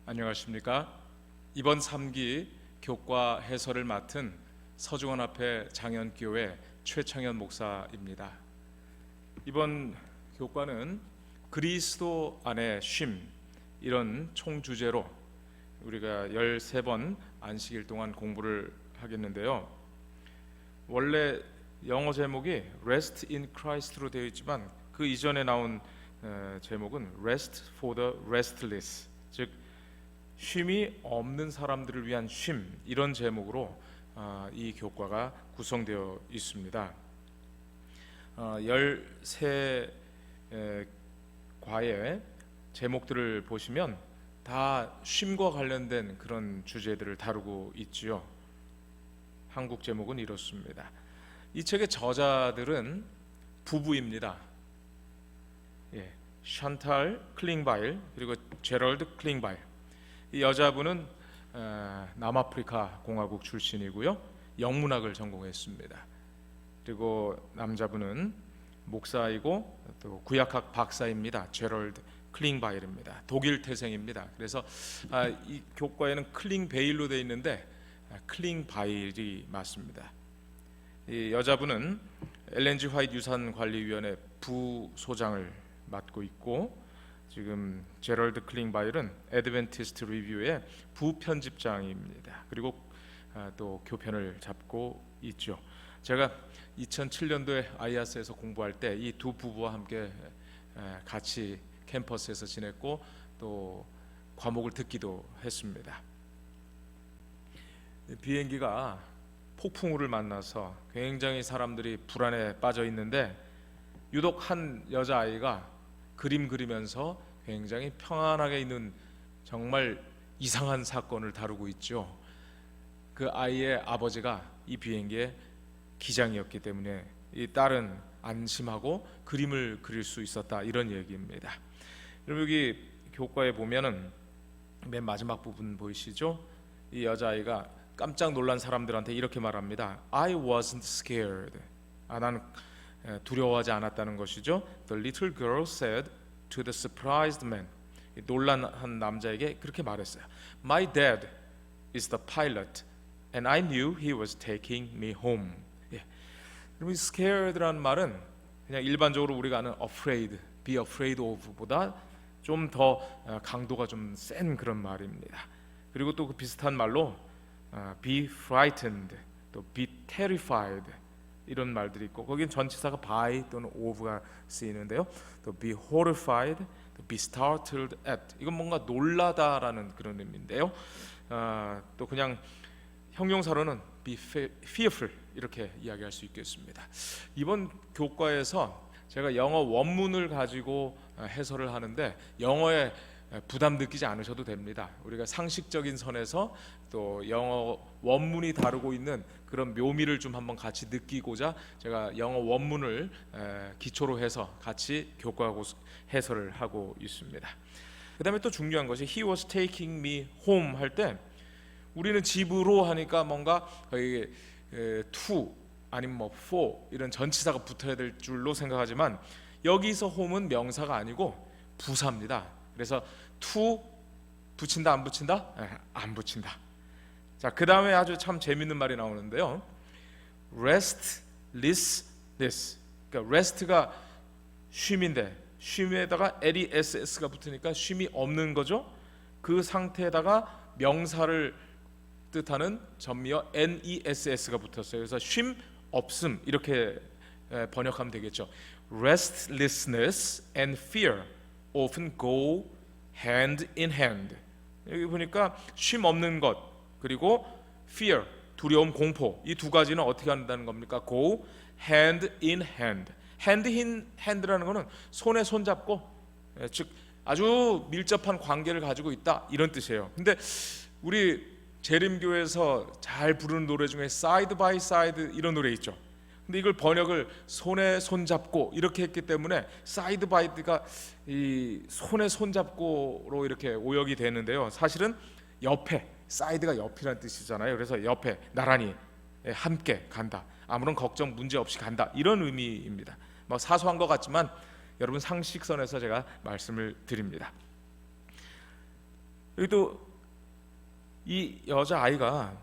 안녕하십니까? 이번 3기 교과 해설을 맡은 서중원 앞에 장현교회 최창현 목사입니다. 이번 교과는 그리스도 안에 쉼, 이런 총주제로 우리가 13번 안식일 동안 공부를 하겠는데요. 원래 영어 제목이 Rest in Christ로 되어 있지만 그 이전에 나온 제목은 Rest for the Restless, 즉 쉼이 없는 사람들을 위한 쉼, 이런 제목으로 이 교과가 구성되어 있습니다. 13과의 제목들을 보시면 다 쉼과 관련된 그런 주제들을 다루고 있지요. 한국 제목은 이렇습니다. 이 책의 저자들은 부부입니다. 샨탈 클링바일 그리고 제럴드 클링바일. 이 여자분은 남아프리카 공화국 출신이고요, 영문학을 전공했습니다. 그리고 남자분은 목사이고 또 구약학 박사입니다. 제럴드 클링바일입니다. 독일 태생입니다. 그래서 이 교과에는 클링베일로 되어 있는데 클링바일이 맞습니다. 이 여자분은 엘렌지 화이트 유산관리위원회 부소장을 맡고 있고, 지금 제럴드 클링바일은 애드벤티스트 리뷰의 부편집장입니다. 그리고 또 교편을 잡고 있죠. 제가 2007년도에 아이아스에서 공부할 때 이 두 부부와 함께 같이 캠퍼스에서 지냈고 또 과목을 듣기도 했습니다. 비행기가 폭풍우를 만나서 굉장히 사람들이 불안에 빠져 있는데 유독 한 여자아이가 그림 그리면서 굉장히 평안하게 있는 정말 이상한 사건을 다루고 있죠. 그 아이의 아버지가 이 비행기의 기장이었기 때문에 이 딸은 안심하고 그림을 그릴 수 있었다, 이런 얘기입니다. 여러분, 여기 교과에 보면은 맨 마지막 부분 보이시죠? 이 여자아이가 깜짝 놀란 사람들한테 이렇게 말합니다. I wasn't scared. 나는 두려워하지 않았다는 것이죠. The little girl said to the surprised man. 놀란 한 남자에게 그렇게 말했어요. My dad is the pilot and I knew he was taking me home. 그럼 scared라는 말은 그냥 일반적으로 우리가 아는 afraid, be afraid of보다 좀 더 강도가 좀 센 그런 말입니다. 그리고 또 그 비슷한 말로 be frightened, 또 be terrified, 이런 말들이 있고, 거긴 전치사가 by 또는 of가 쓰이는데요. 또 be horrified, 또 be startled at, 이건 뭔가 놀라다라는 그런 의미인데요. 또 그냥 형용사로는 be fearful, 이렇게 이야기할 수 있겠습니다. 이번 교과에서 제가 영어 원문을 가지고 해설을 하는데 영어에 부담 느끼지 않으셔도 됩니다. 우리가 상식적인 선에서 또 영어 원문이 다루고 있는 그런 묘미를 좀 한번 같이 느끼고자 제가 영어 원문을 기초로 해서 같이 교과하고 해설을 하고 있습니다. 그 다음에 또 중요한 것이 He was taking me home 할 때 우리는 집으로 하니까 뭔가 거의 to 아니면 뭐 for 이런 전치사가 붙어야 될 줄로 생각하지만 여기서 home은 명사가 아니고 부사입니다. 그래서 to 붙인다 안 붙인다? 안 붙인다. 자, 그 다음에 아주 참 재밌는 말이 나오는데요. restlessness. 그러니까 rest가 쉼인데 쉼에다가 less가 붙으니까 쉼이 없는 거죠. 그 상태에다가 명사를 뜻하는 전미어 ness가 붙었어요. 그래서 쉼 없음, 이렇게 번역하면 되겠죠. restlessness and fear often go hand in hand. 여기 보니까 쉼 없는 것 그리고 fear, 두려움, 공포, 이 두 가지는 어떻게 한다는 겁니까? go hand in hand. hand in hand라는 것은 손에 손 잡고, 즉 아주 밀접한 관계를 가지고 있다, 이런 뜻이에요. 근데 우리 재림교에서 잘 부르는 노래 중에 side by side 이런 노래 있죠. 근데 이걸 번역을 손에 손 잡고 이렇게 했기 때문에 side by가 이 손에 손 잡고로 이렇게 오역이 되는데요. 사실은 옆에, side가 옆이라는 뜻이잖아요. 그래서 옆에 나란히 함께 간다, 아무런 걱정 문제 없이 간다, 이런 의미입니다. 뭐 사소한 것 같지만 여러분 상식선에서 제가 말씀을 드립니다. 여기 또 이 여자 아이가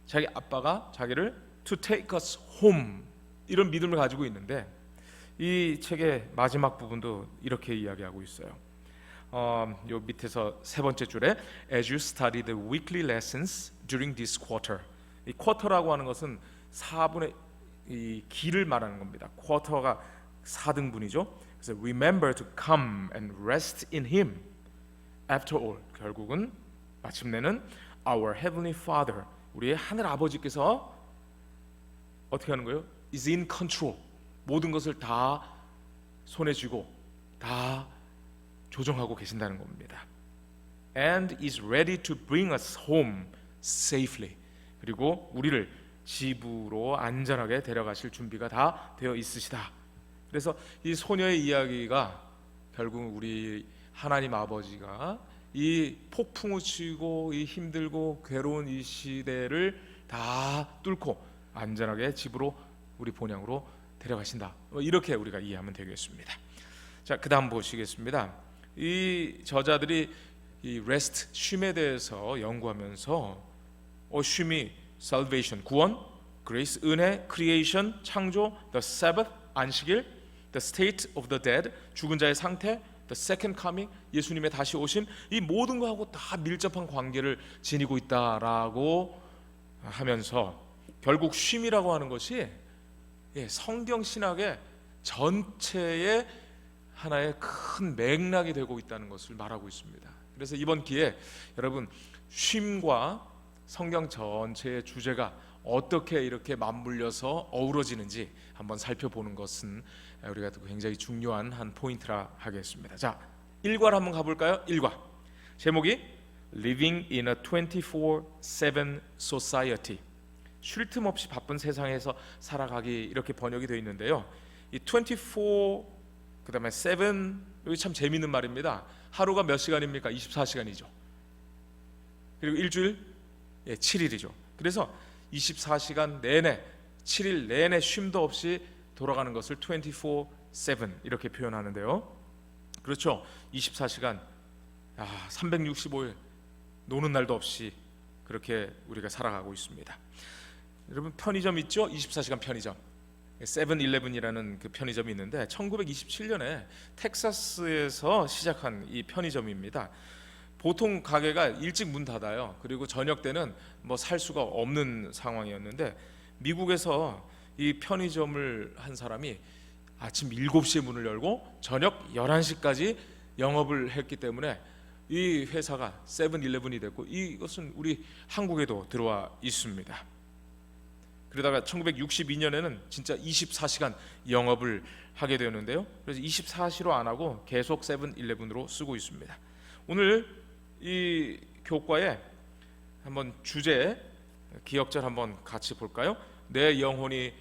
자기 아빠가 자기를 to take us home 이런 믿음을 가지고 있는데, 이 책의 마지막 부분도 이렇게 이야기하고 있어요. 요 밑에서 세 번째 줄에 As you study the weekly lessons during this quarter, 이 쿼터라고 하는 것은 4분의 이 기를 말하는 겁니다. 쿼터가 4등분이죠. 그래서 remember to come and rest in him. After all, 결국은 마침내는 our heavenly Father, 우리의 하늘 아버지께서 어떻게 하는 거예요? is in control. 모든 것을 다 손에 쥐고 다 조정하고 계신다는 겁니다. And is ready to bring us home safely. 그리고 우리를 집으로 안전하게 데려가실 준비가 다 되어 있으시다. 그래서 이 소녀의 이야기가 결국 우리 하나님 아버지가 이 폭풍우 치고 이 힘들고 괴로운 이 시대를 다 뚫고 안전하게 집으로 우리 본향으로 데려가신다. 이렇게 우리가 이해하면 되겠습니다. 자, 그다음 보시겠습니다. 이 저자들이 이 rest, 쉼에 대해서 연구하면서 쉼이 salvation, 구원, grace, 은혜, creation, 창조, the Sabbath, 안식일, the state of the dead, 죽은 자의 상태, the second coming, 예수님의 다시 오심, 이 모든 것하고 다 밀접한 관계를 지니고 있다라고 하면서 결국 쉼이라고 하는 것이 성경 신학의 전체의 하나의 큰 맥락이 되고 있다는 것을 말하고 있습니다. 그래서 이번 기회에 여러분 쉼과 성경 전체의 주제가 어떻게 이렇게 맞물려서 어우러지는지 한번 살펴보는 것은 우리가 굉장히 중요한 한 포인트라 하겠습니다. 자, 1과 한번 가볼까요? 1과 제목이 Living in a 24/7 Society, 쉴 틈 없이 바쁜 세상에서 살아가기, 이렇게 번역이 되어 있는데요. 이 24 그다음에 7, 여기 참 재미있는 말입니다. 하루가 몇 시간입니까? 24시간이죠. 그리고 일주일 7일이죠. 그래서 24시간 내내 7일 내내 쉼도 없이 돌아가는 것을 24/7 이렇게 표현하는데요. 그렇죠. 24시간 365일 노는 날도 없이 그렇게 우리가 살아가고 있습니다. 여러분 편의점 있죠? 24시간 편의점, 세븐일레븐이라는 그 편의점이 있는데 1927년에 텍사스에서 시작한 이 편의점입니다. 보통 가게가 일찍 문 닫아요. 그리고 저녁 때는 뭐 살 수가 없는 상황이었는데, 미국에서 이 편의점을 한 사람이 아침 7시에 문을 열고 저녁 11시까지 영업을 했기 때문에 이 회사가 세븐일레븐이 됐고, 이것은 우리 한국에도 들어와 있습니다. 그러다가 1962년에는 진짜 24시간 영업을 하게 되었는데요. 그래서 24시로 안 하고 계속 세븐일레븐으로 쓰고 있습니다. 오늘 이 교과에 한번 주제 기억절 한번 같이 볼까요? 내 영혼이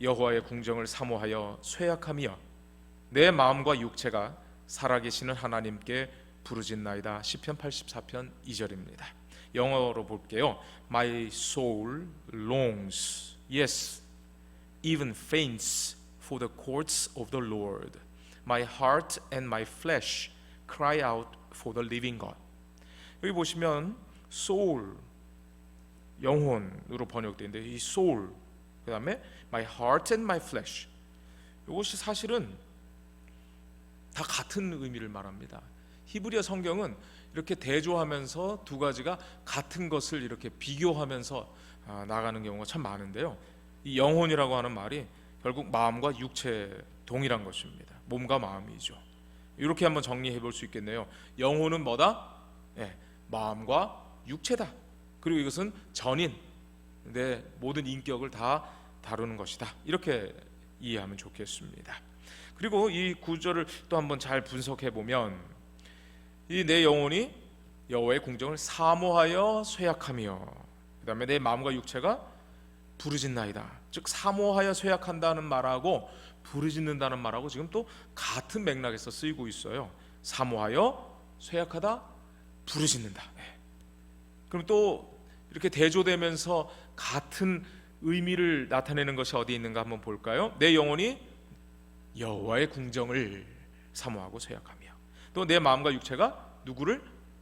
여호와의 궁정을 사모하여 쇠약하며 내 마음과 육체가 살아계시는 하나님께 부르짖나이다. 시편 84편 2절입니다. 영어로 볼게요. My soul longs, yes, even faints for the courts of the Lord. My heart and my flesh cry out for the living God. 여기 보시면 soul, 영혼으로 번역되어 있는데, 이 soul, 그 다음에 my heart and my flesh, 이것이 사실은 다 같은 의미를 말합니다. 히브리어 성경은 이렇게 대조하면서 두 가지가 같은 것을 이렇게 비교하면서 나가는 경우가 참 많은데요. 이 영혼이라고 하는 말이 결국 마음과 육체 동일한 것입니다. 몸과 마음이죠. 이렇게 한번 정리해 볼 수 있겠네요. 영혼은 뭐다? 마음과 육체다. 그리고 이것은 전인, 내 모든 인격을 다 다루는 것이다. 이렇게 이해하면 좋겠습니다. 그리고 이 구절을 또 한번 잘 분석해 보면, 이 내 영혼이 여호와의 궁정을 사모하여 쇠약하며, 그 다음에 내 마음과 육체가 부르짖나이다. 즉 사모하여 쇠약한다는 말하고 부르짖는다는 말하고 지금 또 같은 맥락에서 쓰이고 있어요. 사모하여 쇠약하다, 부르짖는다. 그럼 또 이렇게 대조되면서 같은 의미를 나타내는 것이 어디 있는가 한번 볼까요? 내 영혼이 여호와의 궁정을 사모하고 쇠약하며, 또 내 마음과 육체가 누구를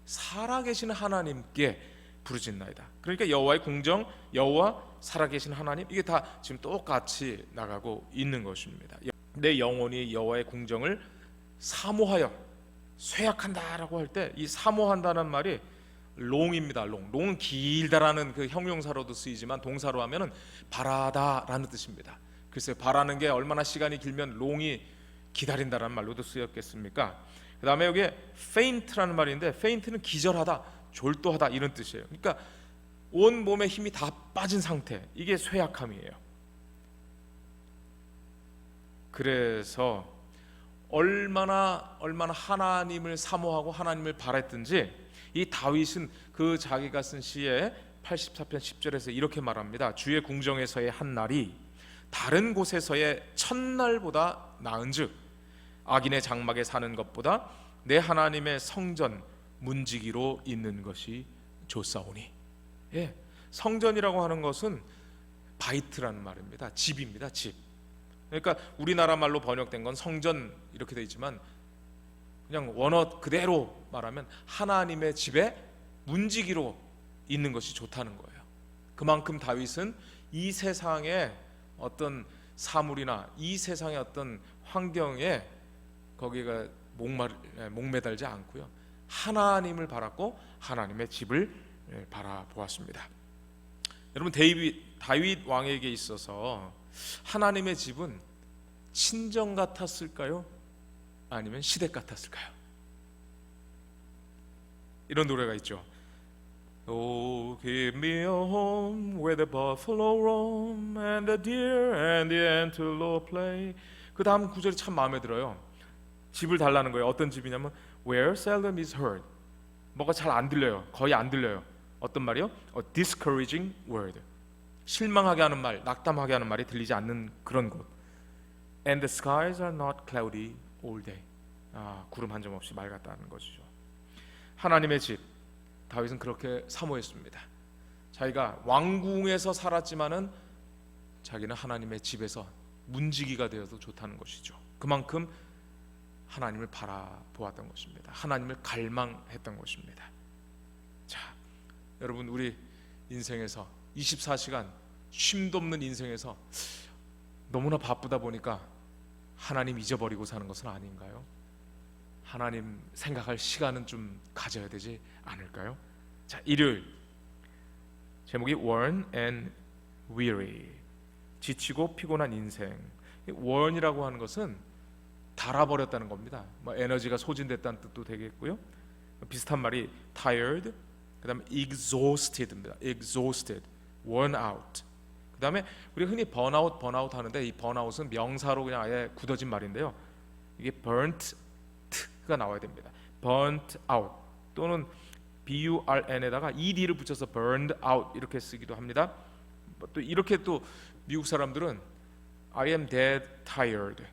살아계신 하나님께 부르짖나이다. 그러니까 여호와의 궁정, 여호와 살아계신 하나님, 이게 다 지금 똑같이 나가고 있는 것입니다. 내 영혼이 여호와의 궁정을 사모하여 쇠약한다라고 할 때 이 사모한다는 말이 롱입니다. 롱은 길다라는 그 형용사로도 쓰이지만 동사로 하면은 바라다라는 뜻입니다. 글쎄 바라는 게 얼마나 시간이 길면 롱이 기다린다라는 말로도 쓰였겠습니까? 그 다음에 여기에 faint라는 말인데, faint는 기절하다, 졸도하다 이런 뜻이에요. 그러니까 온 몸에 힘이 다 빠진 상태, 이게 쇠약함이에요. 그래서 얼마나 하나님을 사모하고 하나님을 바랬든지 이 다윗은 그 자기가 쓴 시에 84편 10절에서 이렇게 말합니다. 주의 궁정에서의 한 날이 다른 곳에서의 첫날보다 나은즉 악인의 장막에 사는 것보다 내 하나님의 성전 문지기로 있는 것이 좋사오니. 예, 성전이라고 하는 것은 바이트라는 말입니다. 집입니다. 집. 그러니까 우리나라 말로 번역된 건 성전 이렇게 되어 있지만 그냥 원어 그대로 말하면 하나님의 집에 문지기로 있는 것이 좋다는 거예요. 그만큼 다윗은 이 세상의 어떤 사물이나 이 세상의 어떤 환경에 거기가 목매달지 않고요, 하나님을 바랐고 하나님의 집을 바라보았습니다. 여러분, 다윗 왕에게 있어서 하나님의 집은 친정 같았을까요? 아니면 시댁 같았을까요? 이런 노래가 있죠. Oh, give me a home where the buffalo roam and the deer and the antelope play. 그 다음 구절이 참 마음에 들어요. 집을 달라는 거예요. 어떤 집이냐면 where seldom is heard. 뭐가 잘 안 들려요. 거의 안 들려요. 어떤 말이요? A discouraging word. 실망하게 하는 말, 낙담하게 하는 말이 들리지 않는 그런 곳. And the skies are not cloudy all day. 구름 한 점 없이 맑았다는 것이죠. 하나님의 집, 다윗은 그렇게 사모했습니다. 자기가 왕궁에서 살았지만은 자기는 하나님의 집에서 문지기가 되어도 좋다는 것이죠. 그만큼 하나님을 바라보았던 것입니다. 하나님을 갈망했던 것입니다. 자, 여러분, 우리 인생에서 24시간 쉼도 없는 인생에서 너무나 바쁘다 보니까 하나님 잊어버리고 사는 것은 아닌가요? 하나님 생각할 시간은 좀 가져야 되지 않을까요? 자, 일요일 제목이 worn and weary, 지치고 피곤한 인생. worn이라고 하는 것은 닳아버렸다는 겁니다. 에너지가 소진됐다는 뜻도 되겠고요, 비슷한 말이 tired, 그 다음에 exhausted입니다. exhausted, worn out. 그 다음에 우리 흔히 번아웃 하는데, 이 번아웃은 명사로 그냥 아예 굳어진 말인데요, 이게 burnt가 나와야 됩니다. burnt out 또는 burn에다가 ed를 붙여서 burned out 이렇게 쓰기도 합니다. 또 이렇게 또 미국 사람들은 I am dead tired,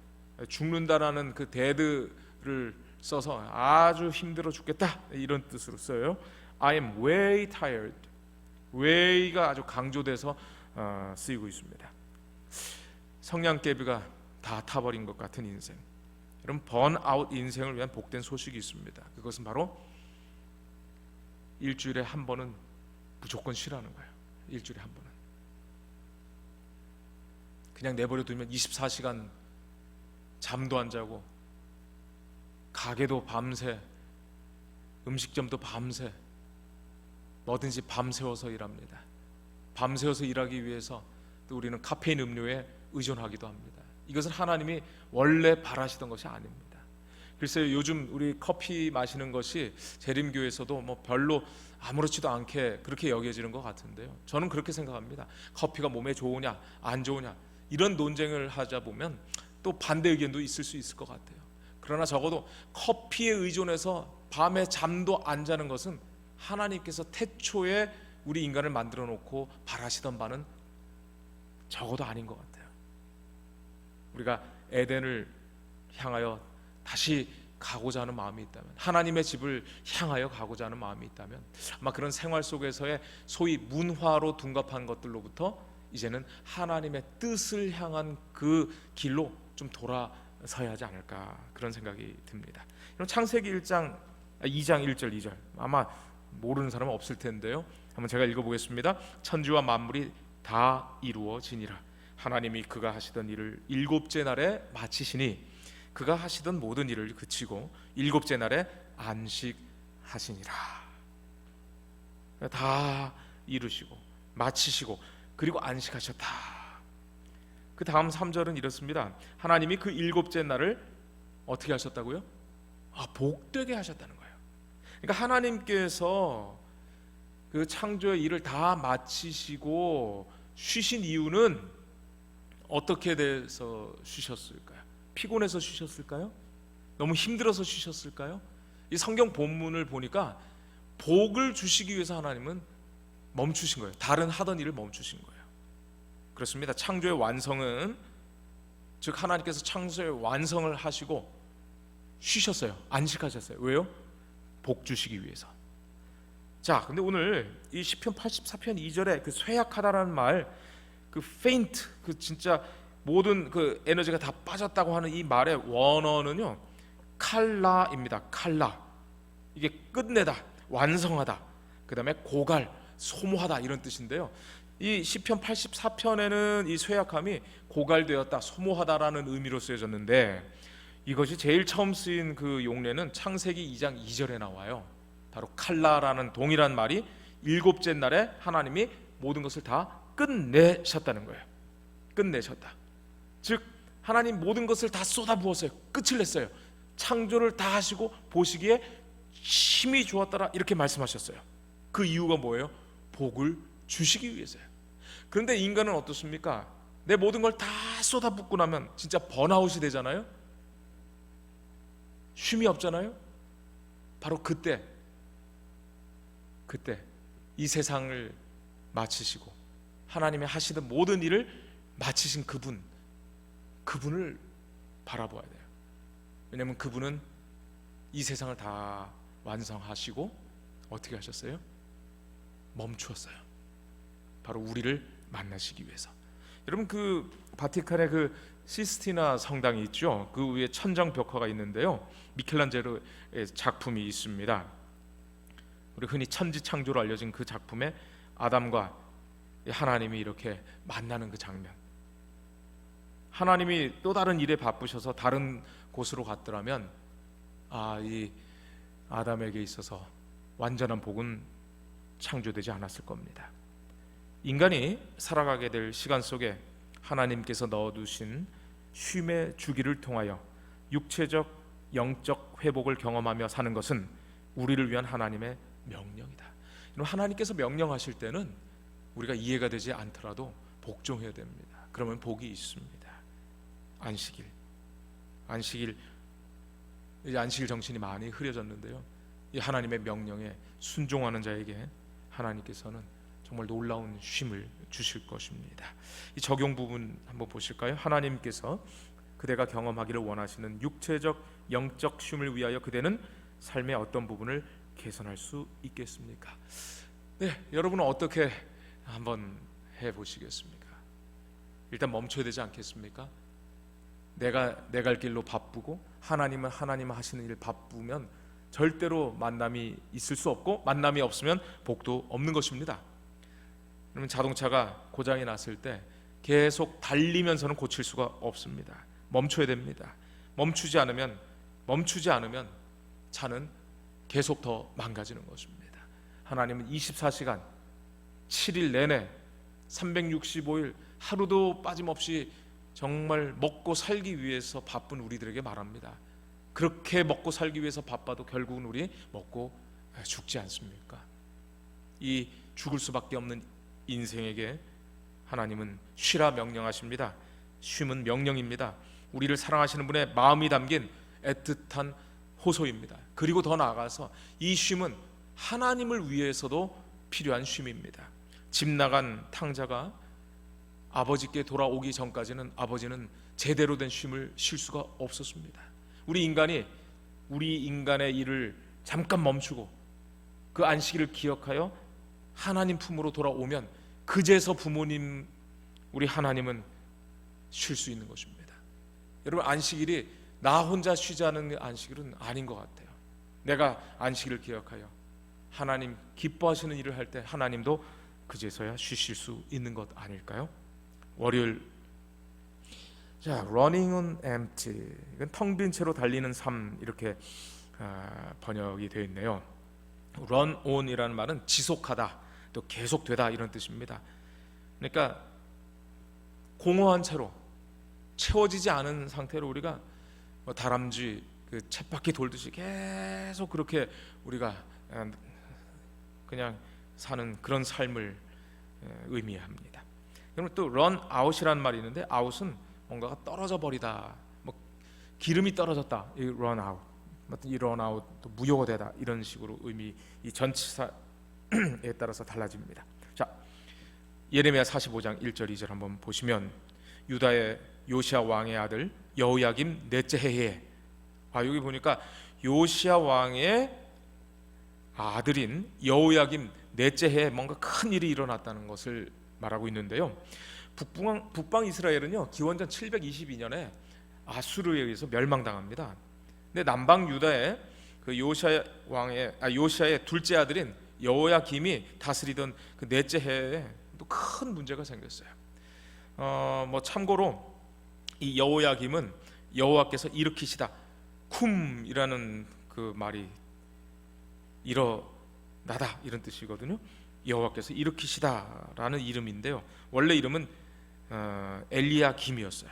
죽는다라는 그 dead를 써서 아주 힘들어 죽겠다 이런 뜻으로 써요. I am way tired. way가 아주 강조돼서 쓰이고 있습니다. 성냥개비가 다 타버린 것 같은 인생. 여러분, 번아웃 인생을 위한 복된 소식이 있습니다. 그것은 바로 일주일에 한 번은 무조건 쉬라는 거예요. 일주일에 한 번은. 그냥 내버려 두면 24시간 잠도 안 자고 가게도 밤새, 음식점도 밤새, 뭐든지 밤새워서 일합니다. 밤새워서 일하기 위해서 또 우리는 카페인 음료에 의존하기도 합니다. 이것은 하나님이 원래 바라시던 것이 아닙니다. 글쎄요, 요즘 우리 커피 마시는 것이 재림교에서도 뭐 별로 아무렇지도 않게 그렇게 여겨지는 것 같은데요, 저는 그렇게 생각합니다. 커피가 몸에 좋으냐 안 좋으냐 이런 논쟁을 하자 보면 또 반대 의견도 있을 수 있을 것 같아요. 그러나 적어도 커피에 의존해서 밤에 잠도 안 자는 것은 하나님께서 태초에 우리 인간을 만들어 놓고 바라시던 바는 적어도 아닌 것 같아요. 우리가 에덴을 향하여 다시 가고자 하는 마음이 있다면, 하나님의 집을 향하여 가고자 하는 마음이 있다면, 아마 그런 생활 속에서의 소위 문화로 둔갑한 것들로부터 이제는 하나님의 뜻을 향한 그 길로 좀 돌아서야 하지 않을까, 그런 생각이 듭니다. 창세기 1장 2장 1절 2절 아마 모르는 사람은 없을 텐데요. 한번 제가 읽어보겠습니다. 천지와 만물이 다 이루어지니라. 하나님이 그가 하시던 일을 일곱째 날에 마치시니 그가 하시던 모든 일을 그치고 일곱째 날에 안식하시니라. 다 이루시고 마치시고 그리고 안식하셨다. 그 다음 3절은 이렇습니다. 하나님이 그 일곱째 날을 어떻게 하셨다고요? 복되게 하셨다는 거예요. 그러니까 하나님께서 그 창조의 일을 다 마치시고 쉬신 이유는 어떻게 돼서 쉬셨을까요? 피곤해서 쉬셨을까요? 너무 힘들어서 쉬셨을까요? 이 성경 본문을 보니까 복을 주시기 위해서 하나님은 멈추신 거예요. 다른 하던 일을 멈추신 거예요. 그렇습니다. 창조의 완성은, 즉 하나님께서 창조의 완성을 하시고 쉬셨어요. 안식하셨어요. 왜요? 복 주시기 위해서. 자, 근데 오늘 이 시편 84편 2절에 그 쇠약하다라는 말, 그 faint, 그 진짜 모든 그 에너지가 다 빠졌다고 하는 이 말의 원어는요, 칼라입니다. 칼라. 이게 끝내다, 완성하다, 그 다음에 고갈, 소모하다 이런 뜻인데요. 이 시편 84편에는 이 쇠약함이 고갈되었다, 소모하다라는 의미로 쓰여졌는데, 이것이 제일 처음 쓰인 그 용례는 창세기 2장 2절에 나와요. 바로 칼라라는 동일한 말이 일곱째 날에 하나님이 모든 것을 다 끝내셨다는 거예요. 끝내셨다. 즉 하나님 모든 것을 다 쏟아부었어요. 끝을 냈어요. 창조를 다 하시고 보시기에 힘이 좋았더라 이렇게 말씀하셨어요. 그 이유가 뭐예요? 복을 주시기 위해서요. 그런데 인간은 어떻습니까? 내 모든 걸 다 쏟아붓고 나면 진짜 번아웃이 되잖아요. 쉼이 없잖아요. 바로 그때 이 세상을 마치시고 하나님의 하시던 모든 일을 마치신 그분을 바라봐야 돼요. 왜냐하면 그분은 이 세상을 다 완성하시고 어떻게 하셨어요? 멈추었어요. 바로 우리를 만나시기 위해서. 여러분, 그 바티칸의 그 시스티나 성당이 있죠. 그 위에 천장 벽화가 있는데요, 미켈란젤로의 작품이 있습니다. 우리 흔히 천지창조로 알려진 그 작품에 아담과 하나님이 이렇게 만나는 그 장면. 하나님이 또 다른 일에 바쁘셔서 다른 곳으로 갔더라면 이 아담에게 있어서 완전한 복은 창조되지 않았을 겁니다. 인간이 살아가게 될 시간 속에 하나님께서 넣어두신 쉼의 주기를 통하여 육체적 영적 회복을 경험하며 사는 것은 우리를 위한 하나님의 명령이다. 하나님께서 명령하실 때는 우리가 이해가 되지 않더라도 복종해야 됩니다. 그러면 복이 있습니다. 안식일 이제 안식일 정신이 많이 흐려졌는데요, 이 하나님의 명령에 순종하는 자에게 하나님께서는 정말 놀라운 쉼을 주실 것입니다. 이 적용 부분 한번 보실까요? 하나님께서 그대가 경험하기를 원하시는 육체적 영적 쉼을 위하여 그대는 삶의 어떤 부분을 개선할 수 있겠습니까? 네, 여러분은 어떻게 한번 해보시겠습니까? 일단 멈춰야 되지 않겠습니까? 내가 내 갈 길로 바쁘고 하나님은 하나님 하시는 일 바쁘면 절대로 만남이 있을 수 없고, 만남이 없으면 복도 없는 것입니다. 그러면 자동차가 고장이 났을 때 계속 달리면서는 고칠 수가 없습니다. 멈춰야 됩니다. 멈추지 않으면 차는 계속 더 망가지는 것입니다. 하나님은 24시간 7일 내내 365일 하루도 빠짐없이 정말 먹고 살기 위해서 바쁜 우리들에게 말합니다. 그렇게 먹고 살기 위해서 바빠도 결국은 우리 먹고 죽지 않습니까? 이 죽을 수밖에 없는 인생에게 하나님은 쉬라 명령하십니다. 쉼은 명령입니다. 우리를 사랑하시는 분의 마음이 담긴 애틋한 호소입니다. 그리고 더 나아가서 이 쉼은 하나님을 위해서도 필요한 쉼입니다. 집 나간 탕자가 아버지께 돌아오기 전까지는 아버지는 제대로 된 쉼을 쉴 수가 없었습니다. 우리 인간의 일을 잠깐 멈추고 그 안식일을 기억하여 하나님 품으로 돌아오면 그제서 부모님, 우리 하나님은 쉴 수 있는 것입니다. 여러분, 안식일이 나 혼자 쉬자는 안식일은 아닌 것 같아요. 내가 안식일을 기억하여 하나님 기뻐하시는 일을 할 때 하나님도 그제서야 쉬실 수 있는 것 아닐까요? 월요일, 자, running on empty, 이건 텅 빈 채로 달리는 삶, 이렇게 번역이 되어 있네요. run on이라는 말은 지속하다, 또 계속되다, 이런 뜻입니다. 그러니까 공허한 채로, 채워지지 않은 상태로 우리가 다람쥐 그 쳇바퀴 돌듯이 계속 그렇게 우리가 그냥 사는 그런 삶을 의미합니다. 그러면 또 run out이라는 말이 있는데, out은 뭔가가 떨어져 버리다, 뭐 기름이 떨어졌다, 이 run out, 이 run out 또 무효되다, 이런 식으로 의미, 이 전치사에 따라서 달라집니다. 자, 예레미야 45장 1절 2절 한번 보시면, 유다의 요시야 왕의 아들 여호야김 넷째 해에, 여기 보니까 요시야 왕의 아들인 여호야김 넷째 해에 뭔가 큰 일이 일어났다는 것을 말하고 있는데요. 북방 이스라엘은요, 기원전 722년에 아수르에 의해서 멸망당합니다. 근데 남방 유다의 그 요시야의 둘째 아들인 여호야김이 다스리던 그 넷째 해에 또 큰 문제가 생겼어요. 참고로 이 여호야김은 여호와께서 일으키시다, 쿰이라는 그 말이 일어나다, 이런 뜻이거든요. 여호와께서 일으키시다라는 이름인데요, 원래 이름은 엘리야김이었어요.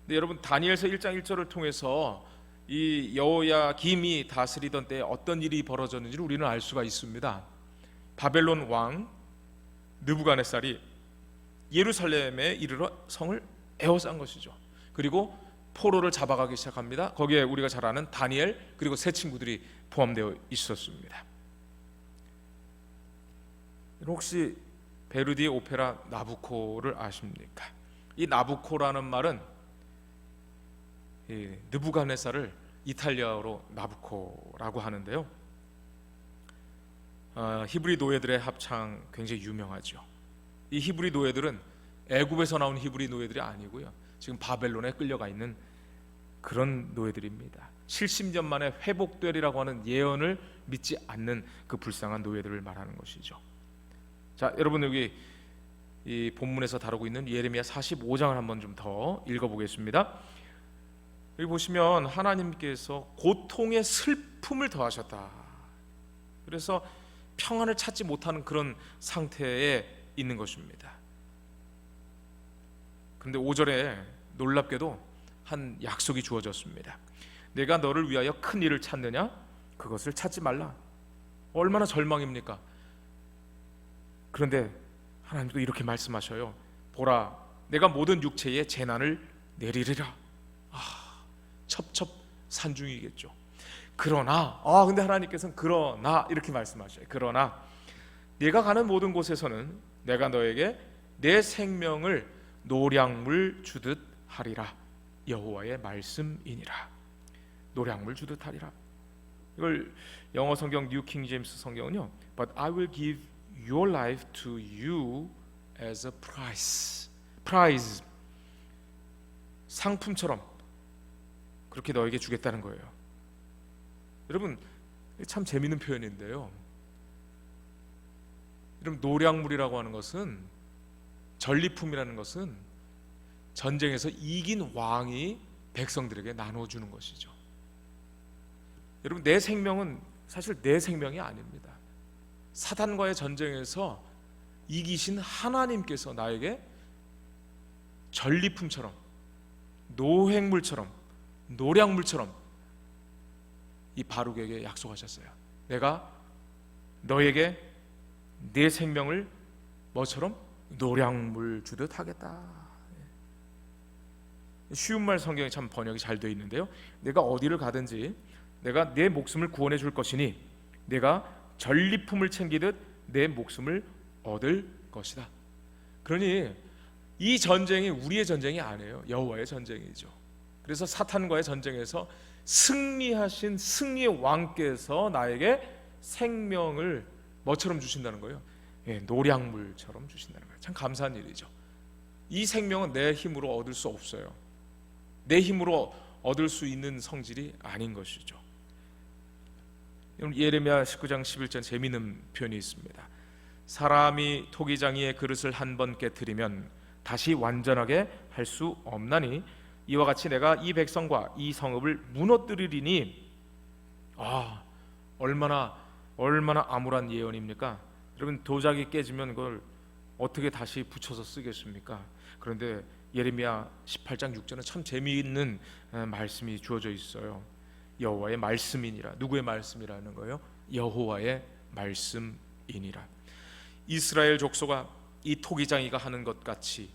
근데 여러분, 다니엘서 1장 1절을 통해서 이 여호야김이 다스리던 때에 어떤 일이 벌어졌는지를 우리는 알 수가 있습니다. 바벨론 왕 느부갓네살이 예루살렘에 이르러 성을 에워싼 것이죠. 그리고 포로를 잡아가기 시작합니다. 거기에 우리가 잘 아는 다니엘, 그리고 세 친구들이 포함되어 있었습니다. 혹시 베르디의 오페라 나부코를 아십니까? 이 나부코라는 말은 느부갓네살을 이탈리아어로 나부코라고 하는데요, 히브리 노예들의 합창 굉장히 유명하죠. 이 히브리 노예들은 애굽에서 나온 히브리 노예들이 아니고요, 지금 바벨론에 끌려가 있는 그런 노예들입니다. 70년 만에 회복되리라고 하는 예언을 믿지 않는 그 불쌍한 노예들을 말하는 것이죠. 자, 여러분, 여기 이 본문에서 다루고 있는 예레미야 45장을 한번 좀 더 읽어보겠습니다. 여기 보시면 하나님께서 고통의 슬픔을 더하셨다, 그래서 평안을 찾지 못하는 그런 상태에 있는 것입니다. 그런데 5절에 놀랍게도 한 약속이 주어졌습니다. 내가 너를 위하여 큰 일을 찾느냐? 그것을 찾지 말라. 얼마나 절망입니까? 그런데 하나님도 이렇게 말씀하셔요. 보라, 내가 모든 육체에 재난을 내리리라. 첩첩산중이겠죠. 그러나, 근데 하나님께서는 그러나 이렇게 말씀하셔요. 그러나 네가 가는 모든 곳에서는 내가 너에게 내 생명을 노량물 주듯 하리라. 여호와의 말씀이니라. 노량물 주듯 하리라. 이걸 영어 성경 뉴 킹 제임스 성경은요, But I will give your life to you as a prize, 상품처럼 그렇게 너에게 주겠다는 거예요. 여러분, 참 재미있는 표현인데요, 여러분, 노량물이라고 하는 것은, 전리품이라는 것은 전쟁에서 이긴 왕이 백성들에게 나눠주는 것이죠. 여러분, 내 생명은 사실 내 생명이 아닙니다. 사단과의 전쟁에서 이기신 하나님께서 나에게 전리품처럼, 노획물처럼, 노량물처럼 이 바룩에게 약속하셨어요. 내가 너에게 내 생명을 뭐처럼? 노량물 주듯 하겠다. 쉬운 말 성경이 참 번역이 잘 되어 있는데요, 내가 어디를 가든지 내가 내 목숨을 구원해 줄 것이니 내가 전리품을 챙기듯 내 목숨을 얻을 것이다. 그러니 이 전쟁이 우리의 전쟁이 아니에요. 여호와의 전쟁이죠. 그래서 사탄과의 전쟁에서 승리하신 승리의 왕께서 나에게 생명을 뭐처럼 주신다는 거예요? 노량물처럼 주신다는 거예요. 참 감사한 일이죠. 이 생명은 내 힘으로 얻을 수 없어요. 내 힘으로 얻을 수 있는 성질이 아닌 것이죠. 예레미야 19장 11절 재미있는 표현이 있습니다. 사람이 토기장이의 그릇을 한 번 깨뜨리면 다시 완전하게 할 수 없나니 이와 같이 내가 이 백성과 이 성읍을 무너뜨리리니. 얼마나 암울한 예언입니까? 여러분, 도자기 깨지면 그걸 어떻게 다시 붙여서 쓰겠습니까? 그런데 예레미야 18장 6절은 참 재미있는 말씀이 주어져 있어요. 여호와의 말씀이니라. 누구의 말씀이라는 거예요? 여호와의 말씀이니라. 이스라엘 족속아, 이 토기장이가 하는 것 같이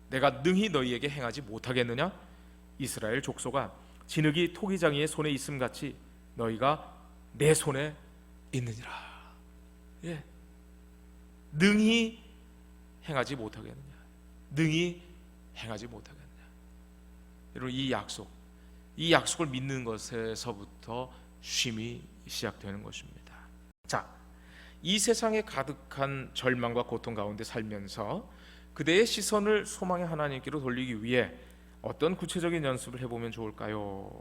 내가 능히 너희에게 행하지 못하겠느냐? 이스라엘 족속아, 진흙이 토기장이의 손에 있음 같이 너희가 내 손에 있느니라. 능히 행하지 못하겠느냐? 능히 행하지 못하겠느냐? 여러분, 이 약속을 믿는 것에서부터 쉼이 시작되는 것입니다. 자, 이 세상에 가득한 절망과 고통 가운데 살면서 그대의 시선을 소망의 하나님께로 돌리기 위해 어떤 구체적인 연습을 해보면 좋을까요?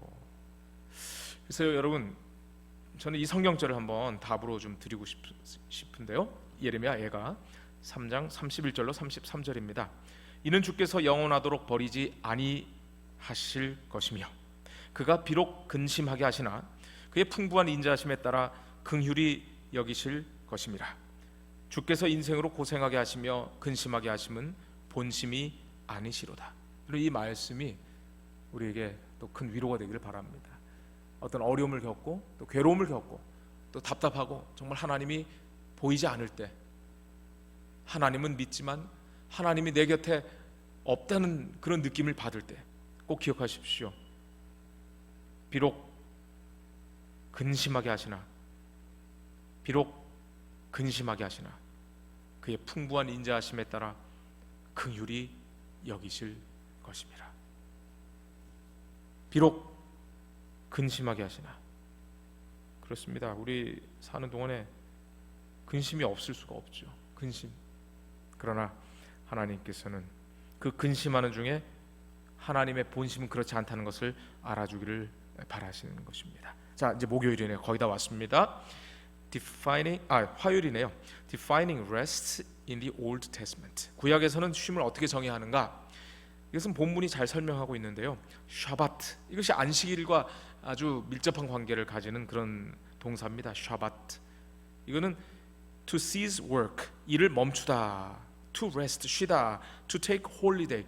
그래서 여러분, 저는 이 성경절을 한번 답으로 좀 드리고 싶은데요. 예레미야 예가 3장 31절로 33절입니다. 이는 주께서 영원하도록 버리지 아니하실 것이며 그가 비록 근심하게 하시나 그의 풍부한 인자하심에 따라 긍휼히 여기실 것임이라. 주께서 인생으로 고생하게 하시며 근심하게 하심은 본심이 아니시로다. 이 말씀이 우리에게 또 큰 위로가 되기를 바랍니다. 어떤 어려움을 겪고 또 괴로움을 겪고 또 답답하고 정말 하나님이 보이지 않을 때, 하나님은 믿지만 하나님이 내 곁에 없다는 그런 느낌을 받을 때 꼭 기억하십시오. 비록 근심하게 하시나 그의 풍부한 인자하심에 따라 긍휼히 여기실 것입니다. 비록 근심하게 하시나. 그렇습니다. 우리 사는 동안에 근심이 없을 수가 없죠. 그러나 하나님께서는 그 근심하는 중에 하나님의 본심은 그렇지 않다는 것을 알아주기를 바라시는 것입니다. 자, 이제 목요일이네요. 거의 다 왔습니다. 화요일이네요. Defining rest in the Old Testament. 구약에서는 쉼을 어떻게 정의하는가? 이것은 본문이 잘 설명하고 있는데요. 샤바트, 이것이 안식일과 아주 밀접한 관계를 가지는 그런 동사입니다. 샤바트. 이거는 to cease work, 일을 멈추다, to rest, 쉬다, to take holiday.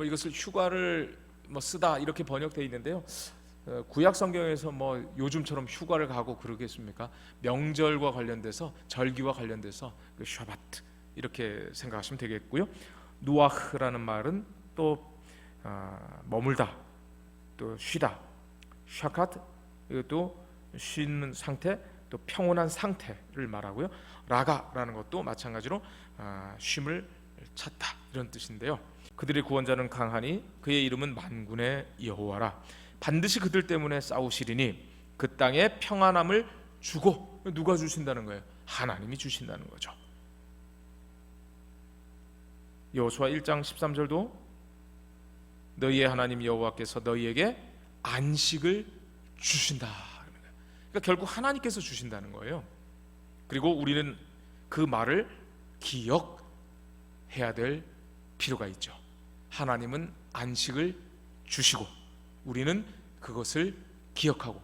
이것을 휴가를 쓰다 이렇게 번역되어 있는데요. 구약 성경에서 요즘처럼 휴가를 가고 그러겠습니까? 명절과 관련돼서, 절기와 관련돼서 그 샤바트 이렇게 생각하시면 되겠고요. 누아흐라는 말은 또 머물다, 또 쉬다, 샤카트, 이것도 쉬는 상태, 또 평온한 상태를 말하고요. 라가라는 것도 마찬가지로 쉼을 찾다 이런 뜻인데요. 그들의 구원자는 강하니 그의 이름은 만군의 여호와라. 반드시 그들 때문에 싸우시리니 그 땅에 평안함을 주고. 누가 주신다는 거예요? 하나님이 주신다는 거죠. 여호수아 1장 13절도 너희의 하나님 여호와께서 너희에게 안식을 주신다. 그러니까 결국 하나님께서 주신다는 거예요. 그리고 우리는 그 말을 기억해야 될 필요가 있죠. 하나님은 안식을 주시고 우리는 그것을 기억하고,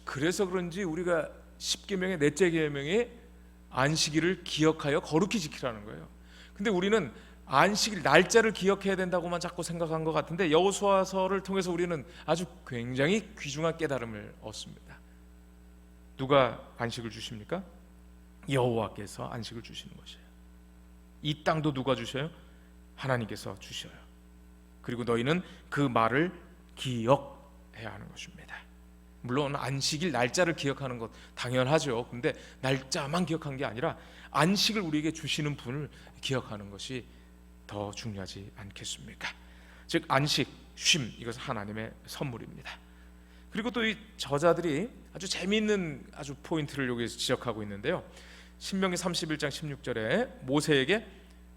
그래서 그런지 우리가 10계명의 넷째 계명에 안식일을 기억하여 거룩히 지키라는 거예요. 근데 우리는 안식일 날짜를 기억해야 된다고만 자꾸 생각한 것 같은데 여호수아서를 통해서 우리는 아주 굉장히 귀중한 깨달음을 얻습니다. 누가 안식을 주십니까? 여호와께서 안식을 주시는 것이에요. 이 땅도 누가 주셔요? 하나님께서 주셔요. 그리고 너희는 그 말을 기억해야 하는 것입니다. 물론 안식일 날짜를 기억하는 것 당연하죠. 근데 날짜만 기억한 게 아니라 안식을 우리에게 주시는 분을 기억하는 것이 더 중요하지 않겠습니까? 즉 안식, 쉼, 이것은 하나님의 선물입니다. 그리고 또 이 저자들이 아주 재미있는 아주 포인트를 여기서 지적하고 있는데요. 신명기 31장 16절에 모세에게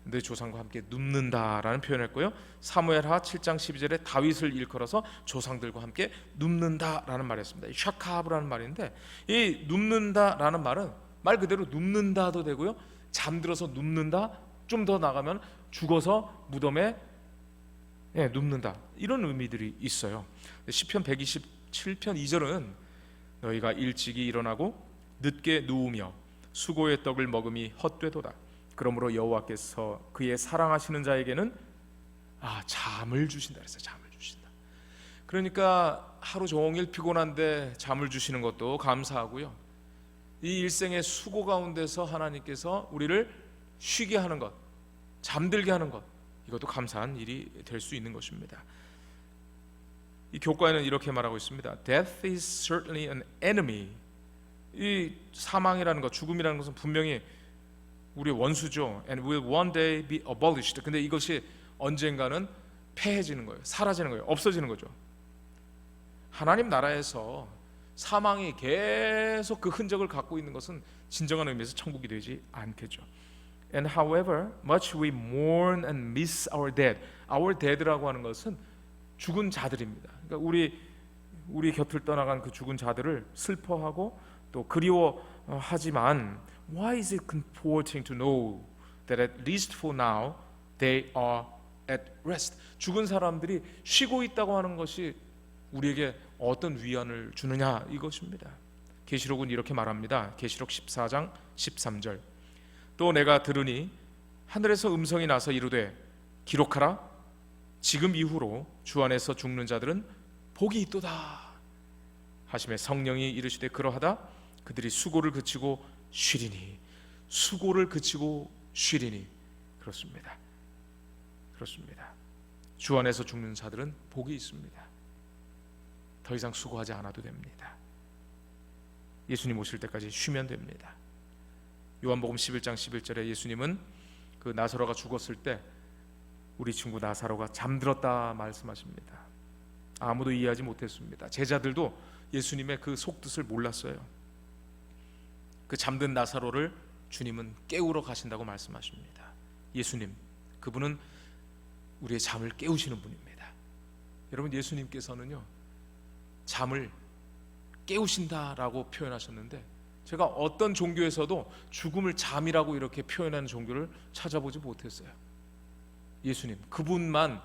내 조상과 함께 눕는다라는 표현을 했고요. 사무엘하 7장 12절에 다윗을 일컬어서 조상들과 함께 눕는다라는 말을 했습니다. 이 샤카브라는 말인데, 이 눕는다라는 말은 말 그대로 눕는다도 되고요, 잠들어서 눕는다, 좀 더 나가면 죽어서 무덤에 눕는다, 이런 의미들이 있어요. 시편 127편 2절은 너희가 일찍이 일어나고 늦게 누우며 수고의 떡을 먹음이 헛되도다. 그러므로 여호와께서 그의 사랑하시는 자에게는 잠을 주신다 그랬어요. 잠을 주신다. 그러니까 하루 종일 피곤한데 잠을 주시는 것도 감사하고요, 이 일생의 수고 가운데서 하나님께서 우리를 쉬게 하는 것, 잠들게 하는 것, 이것도 감사한 일이 될 수 있는 것입니다. 이 교과에는 이렇게 말하고 있습니다. Death is certainly an enemy. 이 사망이라는 것, 죽음이라는 것은 분명히 우리의 원수죠. And will one day be abolished. 근데 이것이 언젠가는 패해지는 거예요. 사라지는 거예요. 없어지는 거죠. 하나님 나라에서 사망이 계속 그 흔적을 갖고 있는 것은 진정한 의미에서 천국이 되지 않겠죠. And however much we mourn and miss our dead. Our dead라고 하는 것은 죽은 자들입니다. 그러니까 우리 곁을 떠나간 그 죽은 자들을 슬퍼하고 또 그리워하지만 why is it comforting to know that at least for now they are at rest. 죽은 사람들이 쉬고 있다고 하는 것이 우리에게 어떤 위안을 주느냐, 이것입니다. 계시록은 이렇게 말합니다. 계시록 14장 13절. 또 내가 들으니 하늘에서 음성이 나서 이르되 기록하라. 지금 이후로 주 안에서 죽는 자들은 복이 있도다 하시매 성령이 이르시되 그러하다 그들이 수고를 그치고 쉬리니. 수고를 그치고 쉬리니. 그렇습니다. 주 안에서 죽는 자들은 복이 있습니다. 더 이상 수고하지 않아도 됩니다. 예수님 오실 때까지 쉬면 됩니다. 요한복음 11장 11절에 예수님은 그 나사로가 죽었을 때 우리 친구 나사로가 잠들었다 말씀하십니다. 아무도 이해하지 못했습니다. 제자들도 예수님의 그 속뜻을 몰랐어요. 그 잠든 나사로를 주님은 깨우러 가신다고 말씀하십니다. 예수님, 그분은 우리의 잠을 깨우시는 분입니다. 여러분, 예수님께서는요 잠을 깨우신다라고 표현하셨는데, 제가 어떤 종교에서도 죽음을 잠이라고 이렇게 표현하는 종교를 찾아보지 못했어요. 예수님, 그분만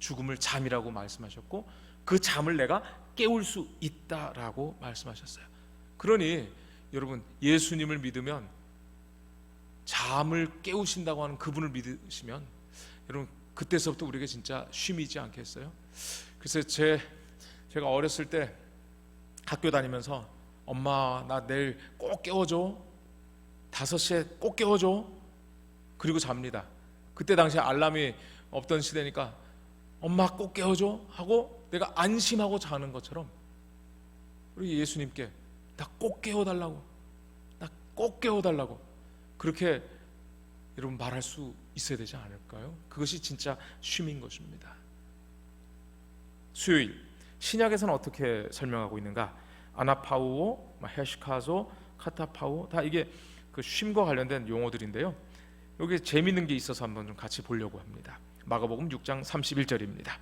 죽음을 잠이라고 말씀하셨고 그 잠을 내가 깨울 수 있다라고 말씀하셨어요. 그러니 여러분, 예수님을 믿으면, 잠을 깨우신다고 하는 그분을 믿으시면 여러분, 그때서부터 우리에게 진짜 쉼이지 않겠어요? 그래서 제가 어렸을 때 학교 다니면서 엄마, 나 내일 꼭 깨워줘, 5시에 꼭 깨워줘, 그리고 잡니다. 그때 당시에 알람이 없던 시대니까 엄마 꼭 깨워줘 하고 내가 안심하고 자는 것처럼 우리 예수님께 나 꼭 깨워달라고, 나 꼭 깨워달라고 그렇게 여러분 말할 수 있어야 되지 않을까요? 그것이 진짜 쉼인 것입니다. 수요일, 신약에서는 어떻게 설명하고 있는가? 아나파우오, 헤시카소, 카타파우, 다 이게 그 쉼과 관련된 용어들인데요. 여기 재미있는 게 있어서 한번 좀 같이 보려고 합니다. 마가복음 6장 31절입니다.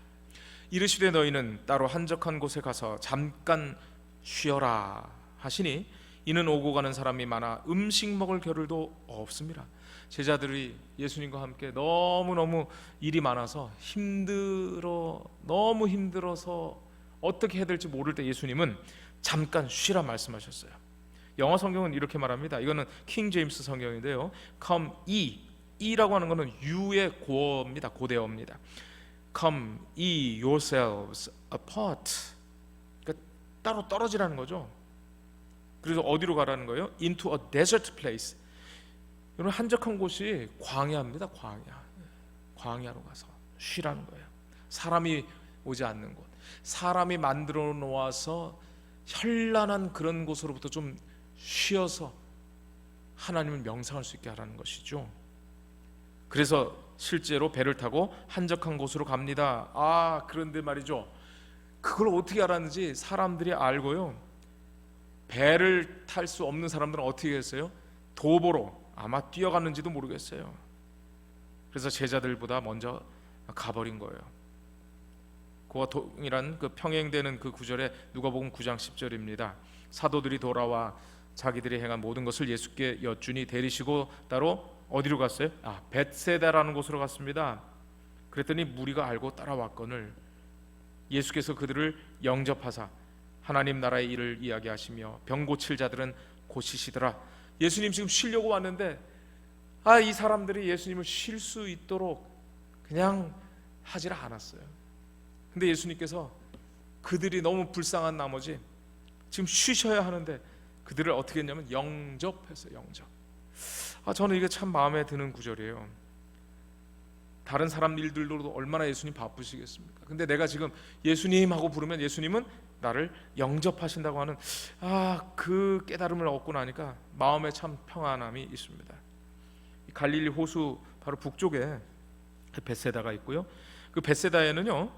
이르시되 너희는 따로 한적한 곳에 가서 잠깐 쉬어라 하시니 이는 오고 가는 사람이 많아 음식 먹을 겨를도 없습니다. 제자들이 예수님과 함께 너무너무 일이 많아서 너무 힘들어서 어떻게 해야 될지 모를 때 예수님은 잠깐 쉬라 말씀하셨어요. 영어 성경은 이렇게 말합니다. 이거는 킹 제임스 성경인데요. Come e라고 하는 것은 you의 고어입니다. 고대어입니다. Come ye yourselves apart. 그러니까 따로 떨어지라는 거죠. 그래서 어디로 가라는 거예요? Into a desert place. 여러분, 한적한 곳이 광야입니다. 광야로 가서 쉬라는 거예요. 사람이 오지 않는 곳, 사람이 만들어 놓아서 현란한 그런 곳으로부터 좀 쉬어서 하나님을 명상할 수 있게 하라는 것이죠. 그래서 실제로 배를 타고 한적한 곳으로 갑니다. 그런데 말이죠, 그걸 어떻게 알았는지 사람들이 알고요, 배를 탈 수 없는 사람들은 어떻게 했어요? 도보로 아마 뛰어갔는지도 모르겠어요. 그래서 제자들보다 먼저 가버린 거예요. 그와 동일한 그 평행되는 그 구절에 누가복음 9장 10절입니다. 사도들이 돌아와 자기들이 행한 모든 것을 예수께 여쭈니 데리시고 따로 어디로 갔어요? 벳세다라는 곳으로 갔습니다. 그랬더니 무리가 알고 따라왔거늘 예수께서 그들을 영접하사 하나님 나라의 일을 이야기하시며 병 고칠 자들은 고치시더라. 예수님 지금 쉬려고 왔는데 이 사람들이 예수님을 쉴 수 있도록 그냥 하질 않았어요. 근데 예수님께서 그들이 너무 불쌍한 나머지 지금 쉬셔야 하는데 그들을 어떻게 했냐면 영접했어요. 영접. 저는 이게 참 마음에 드는 구절이에요. 다른 사람 일들로도 얼마나 예수님 바쁘시겠습니까? 근데 내가 지금 예수님 하고 부르면 예수님은 나를 영접하신다고 하는 그 깨달음을 얻고 나니까 마음에 참 평안함이 있습니다. 갈릴리 호수 바로 북쪽에 벳세다가 있고요. 그 벳세다에는요,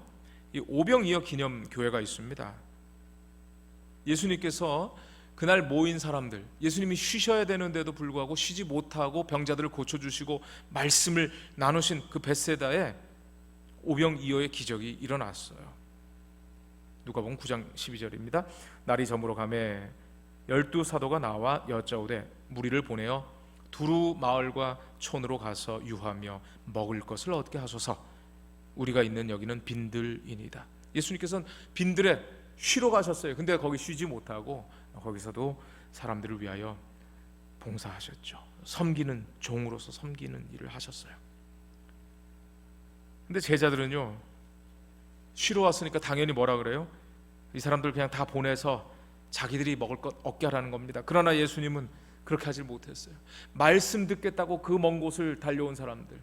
이 오병이어 기념 교회가 있습니다. 예수님께서 그날 모인 사람들, 예수님이 쉬셔야 되는데도 불구하고 쉬지 못하고 병자들을 고쳐주시고 말씀을 나누신 그 벳세다에 오병이어의 기적이 일어났어요. 누가복음 9장 12절입니다. 날이 저물어 가매 12사도가 나와 여짜오되 무리를 보내어 두루 마을과 촌으로 가서 유하며 먹을 것을 얻게 하소서. 우리가 있는 여기는 빈들이니이다. 예수님께서는 빈들에 쉬러 가셨어요. 근데 거기 쉬지 못하고 거기서도 사람들을 위하여 봉사하셨죠. 섬기는 종으로서 섬기는 일을 하셨어요. 근데 제자들은요, 쉬러 왔으니까 당연히 뭐라 그래요? 이 사람들 그냥 다 보내서 자기들이 먹을 것 얻게 하라는 겁니다. 그러나 예수님은 그렇게 하질 못했어요. 말씀 듣겠다고 그 먼 곳을 달려온 사람들,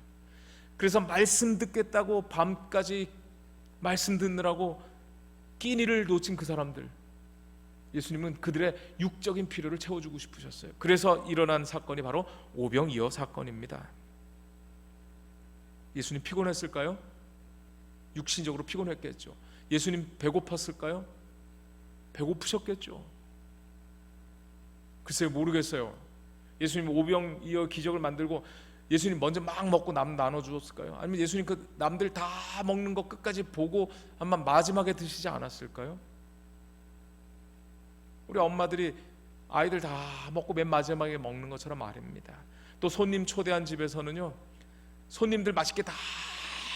그래서 말씀 듣겠다고 밤까지 말씀 듣느라고 끼니를 놓친 그 사람들, 예수님은 그들의 육적인 필요를 채워주고 싶으셨어요. 그래서 일어난 사건이 바로 오병이어 사건입니다. 예수님 피곤했을까요? 육신적으로 피곤했겠죠. 예수님 배고팠을까요? 배고프셨겠죠. 글쎄요, 모르겠어요. 예수님 오병이어 기적을 만들고 예수님 먼저 막 먹고 남 나눠주었을까요? 아니면 예수님 그 남들 다 먹는 거 끝까지 보고 아마 마지막에 드시지 않았을까요? 우리 엄마들이 아이들 다 먹고 맨 마지막에 먹는 것처럼 말입니다. 또 손님 초대한 집에서는요, 손님들 맛있게 다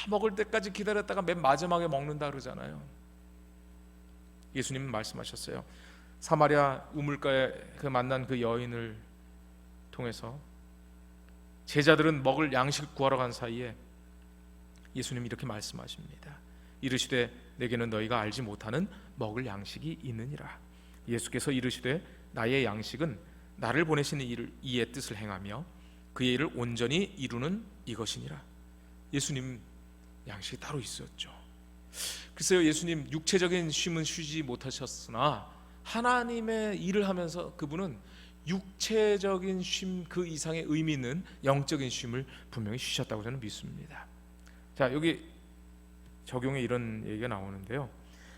먹을 때까지 기다렸다가 맨 마지막에 먹는다 그러잖아요. 예수님은 말씀하셨어요. 사마리아 우물가에 만난 그 여인을 통해서 제자들은 먹을 양식 구하러 간 사이에 예수님이 이렇게 말씀하십니다. 이르시되 내게는 너희가 알지 못하는 먹을 양식이 있느니라. 예수께서 이르시되 나의 양식은 나를 보내신 이의 뜻을 행하며 그의 일을 온전히 이루는 이것이니라. 예수님 양식이 따로 있었죠. 글쎄요, 예수님 육체적인 쉼은 쉬지 못하셨으나 하나님의 일을 하면서 그분은 육체적인 쉼 그 이상의 의미 있는 영적인 쉼을 분명히 쉬셨다고 저는 믿습니다. 자, 여기 적용에 이런 얘기가 나오는데요.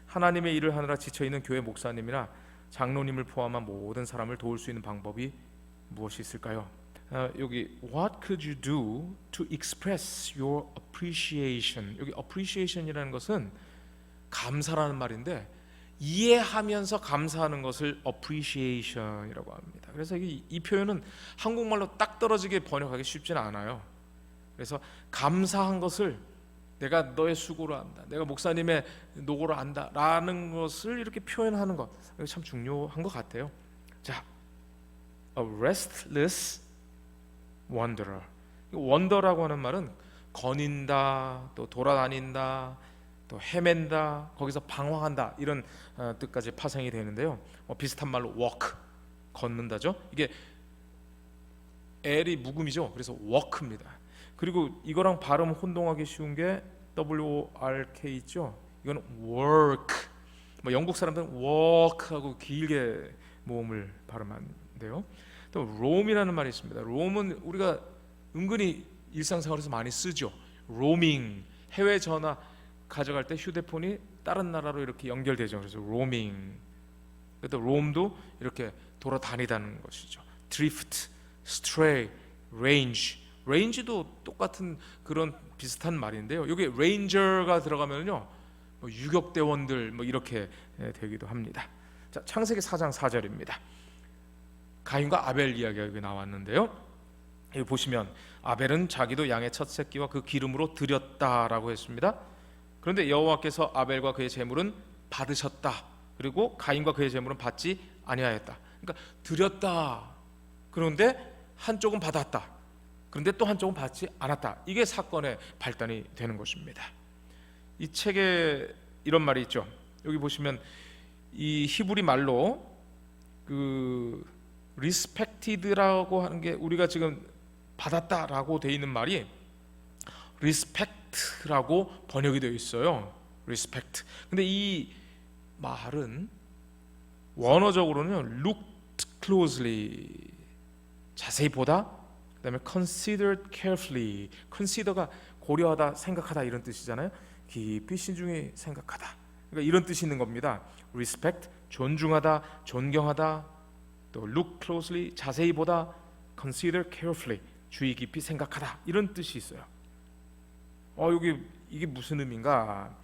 하나님의 일을 하느라 지쳐있는 교회 목사님이나 장로님을 포함한 모든 사람을 도울 수 있는 방법이 무엇이 있을까요? 여기 What could you do to express your appreciation? 여기 appreciation이라는 것은 감사라는 말인데 이해하면서 감사하는 것을 appreciation이라고 합니다. 그래서 이 표현은 한국말로 딱 떨어지게 번역하기 쉽지는 않아요. 그래서 감사한 것을 내가 너의 수고를 안다, 내가 목사님의 노고를 안다라는 것을 이렇게 표현하는 것, 이거 참 중요한 것 같아요. 자, a restless wanderer. 원더라고 하는 말은 거닌다, 또 돌아다닌다, 또 헤맨다, 거기서 방황한다, 이런 뜻까지 파생이 되는데요. 비슷한 말로 walk, 걷는다죠. 이게 L이 묵음이죠. 그래서 walk입니다. 그리고 이거랑 발음 혼동하기 쉬운 게 WRK 있죠. 이거는 work. 영국 사람들은 walk하고 길게 모음을 발음하는데요. 또 roam이라는 말이 있습니다. roam은 우리가 은근히 일상생활에서 많이 쓰죠. roaming, 해외 전화 가져갈 때 휴대폰이 다른 나라로 이렇게 연결되죠. 그래서 roaming. 또 roam도 이렇게 돌아다니다는 것이죠. drift, stray, range, range도 똑같은 그런 비슷한 말인데요. 여기 ranger가 들어가면요, 뭐 유격대원들 뭐 이렇게 되기도 합니다. 자, 창세기 4장 4절입니다. 가인과 아벨 이야기가 여기 나왔는데요. 여기 보시면 아벨은 자기도 양의 첫 새끼와 그 기름으로 드렸다라고 했습니다. 그런데 여호와께서 아벨과 그의 제물은 받으셨다. 그리고 가인과 그의 제물은 받지 아니하였다. 그러니까 드렸다. 그런데 한쪽은 받았다. 그런데 또 한쪽은 받지 않았다. 이게 사건의 발단이 되는 것입니다. 이 책에 이런 말이 있죠. 여기 보시면 이 히브리 말로 그 respected라고 하는 게 우리가 지금 받았다라고 돼 있는 말이 respect라고 번역이 되어 있어요. respect. 근데 이 말은 원어적으로는 looked closely, 자세히 보다. 그다음에 considered carefully. consider가 고려하다, 생각하다 이런 뜻이잖아요. 깊이 신중히 생각하다. 그러니까 이런 뜻이 있는 겁니다. respect, 존중하다, 존경하다. 또 look closely, 자세히 보다. consider carefully, 주의 깊이 생각하다. 이런 뜻이 있어요. 여기 이게 무슨 의미인가?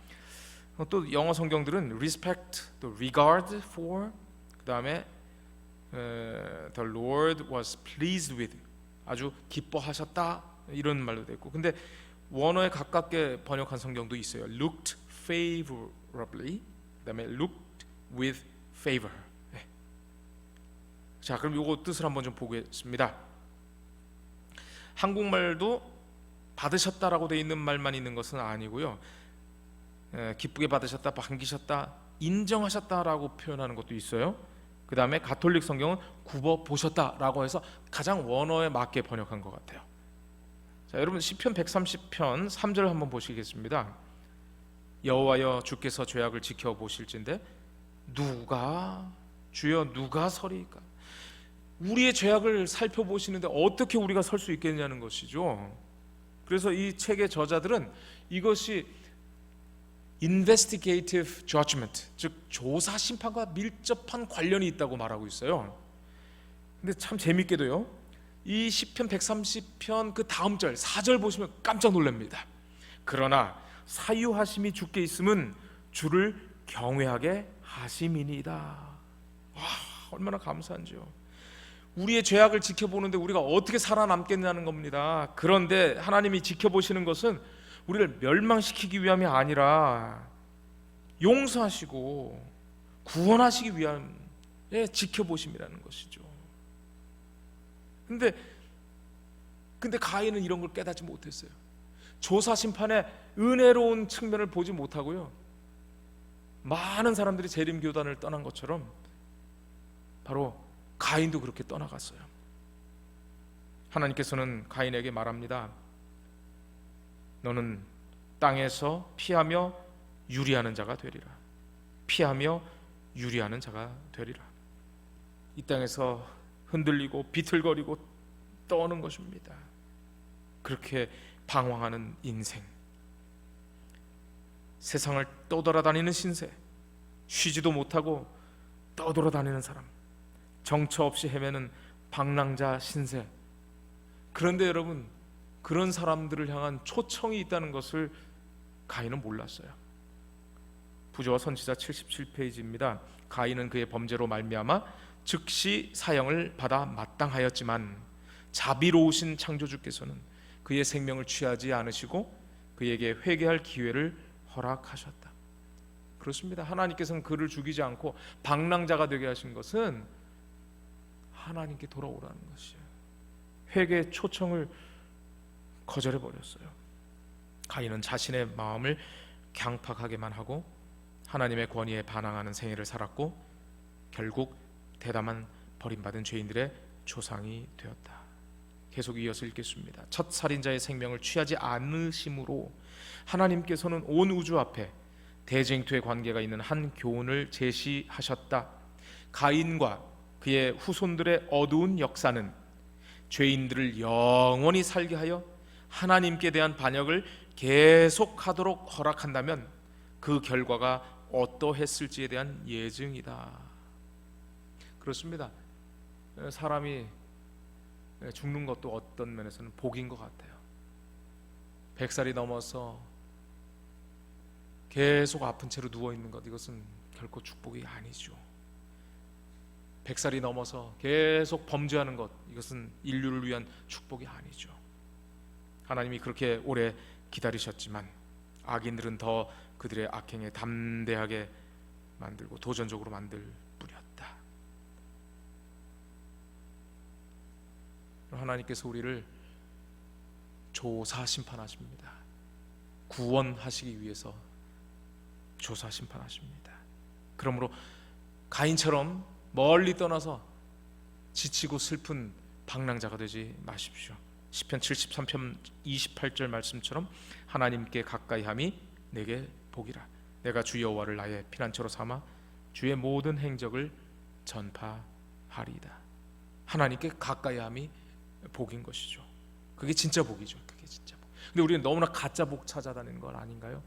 또 영어 성경들은 respect, 또 regard for, 그다음에 the Lord was pleased with, 아주 기뻐하셨다 이런 말도 되고. 근데 원어에 가깝게 번역한 성경도 있어요. looked favorably, 그다음에 looked with favor. 네. 자, 그럼 요거 뜻을 한번 좀 보겠습니다. 한국말도 받으셨다라고 되어 있는 말만 있는 것은 아니고요. 기쁘게 받으셨다, 반기셨다, 인정하셨다라고 표현하는 것도 있어요. 그 다음에 가톨릭 성경은 굽어 보셨다라고 해서 가장 원어에 맞게 번역한 것 같아요. 자, 여러분 시편 130편 3절 한번 보시겠습니다. 여호와여 주께서 죄악을 지켜보실진데 누가 주여 누가 서리이까? 우리의 죄악을 살펴보시는데 어떻게 우리가 설 수 있겠냐는 것이죠. 그래서 이 책의 저자들은 이것이 investigative judgment, 즉 조사 심판과 밀접한 관련이 있다고 말하고 있어요. 근데 참 재밌게도요, 이 시편 130편 그 다음 절 4절 보시면 깜짝 놀랍니다. 그러나 사유하심이 주께 있음은 주를 경외하게 하심이니이다. 와, 얼마나 감사한지요. 우리의 죄악을 지켜보는데 우리가 어떻게 살아남겠냐는 겁니다. 그런데 하나님이 지켜보시는 것은 우리를 멸망시키기 위함이 아니라 용서하시고 구원하시기 위함에 지켜보심이라는 것이죠. 근데 가인은 이런 걸 깨닫지 못했어요. 조사 심판의 은혜로운 측면을 보지 못하고요, 많은 사람들이 재림교단을 떠난 것처럼 바로 가인도 그렇게 떠나갔어요. 하나님께서는 가인에게 말합니다. 너는 땅에서 피하며 유리하는 자가 되리라. 피하며 유리하는 자가 되리라. 이 땅에서 흔들리고 비틀거리고 떠오는 것입니다. 그렇게 방황하는 인생, 세상을 떠돌아다니는 신세, 쉬지도 못하고 떠돌아다니는 사람, 정처 없이 헤매는 방랑자 신세. 그런데 여러분, 그런 사람들을 향한 초청이 있다는 것을 가인은 몰랐어요. 부조와 선지자 77페이지입니다. 가인은 그의 범죄로 말미암아 즉시 사형을 받아 마땅하였지만 자비로우신 창조주께서는 그의 생명을 취하지 않으시고 그에게 회개할 기회를 허락하셨다. 그렇습니다. 하나님께서는 그를 죽이지 않고 방랑자가 되게 하신 것은 하나님께 돌아오라는 것이에요. 회개의 초청을 거절해 버렸어요. 가인은 자신의 마음을 강팍하게만 하고 하나님의 권위에 반항하는 생애를 살았고 결국 대담한 버림받은 죄인들의 조상이 되었다. 계속 이어서 읽겠습니다. 첫 살인자의 생명을 취하지 않으심으로 하나님께서는 온 우주 앞에 대쟁투의 관계가 있는 한 교훈을 제시하셨다. 가인과 그의 후손들의 어두운 역사는 죄인들을 영원히 살게 하여 하나님께 대한 반역을 계속하도록 허락한다면 그 결과가 어떠했을지에 대한 예증이다. 그렇습니다. 사람이 죽는 것도 어떤 면에서는 복인 것 같아요. 100살이 넘어서 계속 아픈 채로 누워있는 것, 이것은 결코 축복이 아니죠. 100살이 넘어서 계속 범죄하는 것, 이것은 인류를 위한 축복이 아니죠. 하나님이 그렇게 오래 기다리셨지만 악인들은 더 그들의 악행에 담대하게 만들고 도전적으로 만들 뿐이었다. 하나님께서 우리를 조사 심판하십니다. 구원하시기 위해서 조사 심판하십니다. 그러므로 가인처럼 멀리 떠나서 지치고 슬픈 방랑자가 되지 마십시오. 시편 73편 28절 말씀처럼 하나님께 가까이함이 내게 복이라. 내가 주 여호와를 나의 피난처로 삼아 주의 모든 행적을 전파하리이다. 하나님께 가까이함이 복인 것이죠. 그게 진짜 복이죠. 그게 진짜 복. 근데 우리는 너무나 가짜 복 찾아다니는 건 아닌가요?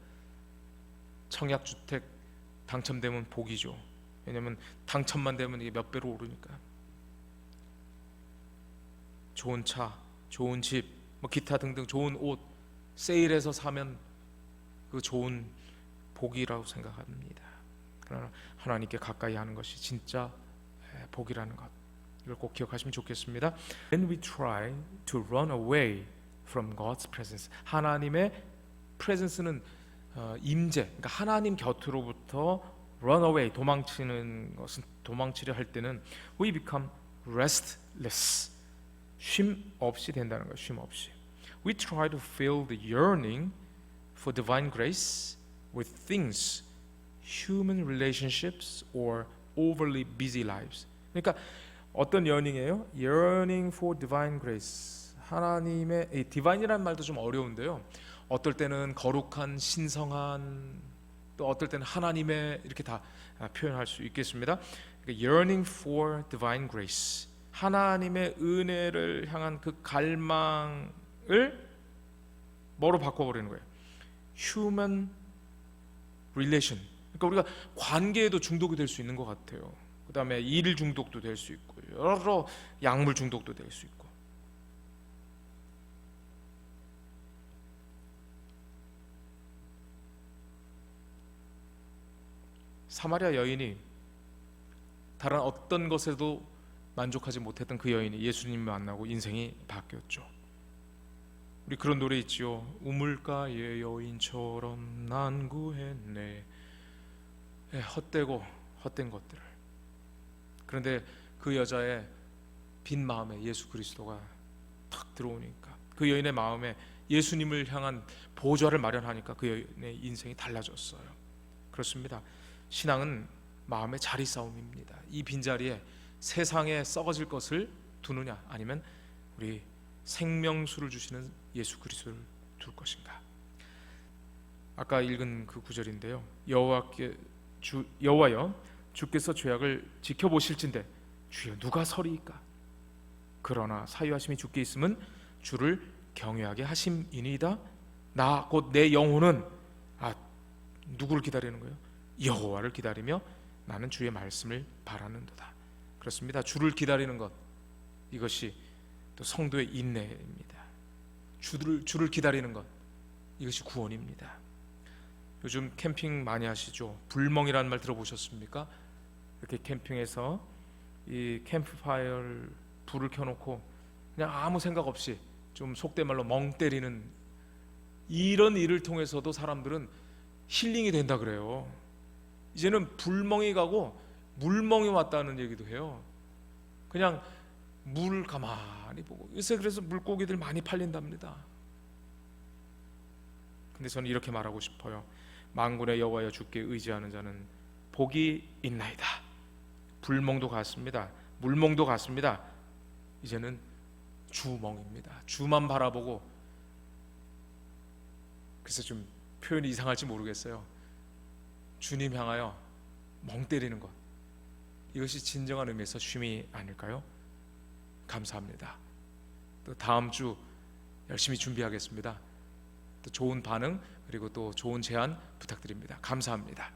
청약주택 당첨되면 복이죠. 왜냐하면 당첨만 되면 이게 몇 배로 오르니까. 좋은 차, 좋은 집, 뭐 기타 등등 좋은 옷 세일해서 사면 그 좋은 복이라고 생각합니다. 그러나 하나님께 가까이 하는 것이 진짜 복이라는 것, 이걸 꼭 기억하시면 좋겠습니다. When we try to run away from God's presence, 하나님의 presence는 임재, 그러니까 하나님 곁으로부터 run away, 도망치는 것은, 도망치려 할 때는 we become restless, 쉼 없이 된다는 거예요. 쉼 없이. We try to fill the yearning for divine grace with things, human relationships or overly busy lives. 그러니까 어떤 yearning이에요? yearning for divine grace. 하나님의, 이 divine이라는 말도 좀 어려운데요. 어떨 때는 거룩한, 신성한, 또 어떨 때는 하나님의, 이렇게 다 표현할 수 있겠습니다. 그러니까 yearning for divine grace, 하나님의 은혜를 향한 그 갈망을 뭐로 바꿔버리는 거예요? human relation. 그러니까 우리가 관계에도 중독이 될 수 있는 것 같아요. 그 다음에 일 중독도 될 수 있고, 여러 약물 중독도 될 수 있고. 사마리아 여인이 다른 어떤 것에도 만족하지 못했던 그 여인이 예수님을 만나고 인생이 바뀌었죠. 우리 그런 노래 있지요. 우물가의 여인처럼 난 구했네. 헛되고 헛된 것들을. 그런데 그 여자의 빈 마음에 예수 그리스도가 탁 들어오니까, 그 여인의 마음에 예수님을 향한 보좌를 마련하니까 그 여인의 인생이 달라졌어요. 그렇습니다. 신앙은 마음의 자리 싸움입니다. 이 빈자리에 세상에 썩어질 것을 두느냐, 아니면 우리 생명수를 주시는 예수 그리스도를 둘 것인가. 아까 읽은 그 구절인데요. 여호와여, 주께서 죄악을 지켜보실진대 주여 누가 서리이까. 그러나 사유하심이 주께 있음은 주를 경외하게 하심이니이다. 나 곧 내 영혼은 누구를 기다리는 거예요? 여호와를 기다리며 나는 주의 말씀을 바라는도다. 그렇습니다. 주를 기다리는 것, 이것이 또 성도의 인내입니다. 주를 기다리는 것, 이것이 구원입니다. 요즘 캠핑 많이 하시죠? 불멍이라는 말 들어보셨습니까? 이렇게 캠핑에서 이 캠프파이어를 불을 켜놓고 그냥 아무 생각 없이 좀 속된 말로 멍 때리는, 이런 일을 통해서도 사람들은 힐링이 된다 그래요. 이제는 불멍이 가고 물멍이 왔다는 얘기도 해요. 그냥 물 가만히 보고. 요새 그래서 물고기들 많이 팔린답니다. 근데 저는 이렇게 말하고 싶어요. 만군의 여호와여 주께 의지하는 자는 복이 있나이다. 불멍도 갔습니다. 물멍도 갔습니다. 이제는 주멍입니다. 주만 바라보고. 그래서 좀 표현이 이상할지 모르겠어요. 주님 향하여 멍 때리는 것, 이것이 진정한 의미에서 쉼이 아닐까요? 감사합니다. 또 다음 주 열심히 준비하겠습니다. 또 좋은 반응, 그리고 또 좋은 제안 부탁드립니다. 감사합니다.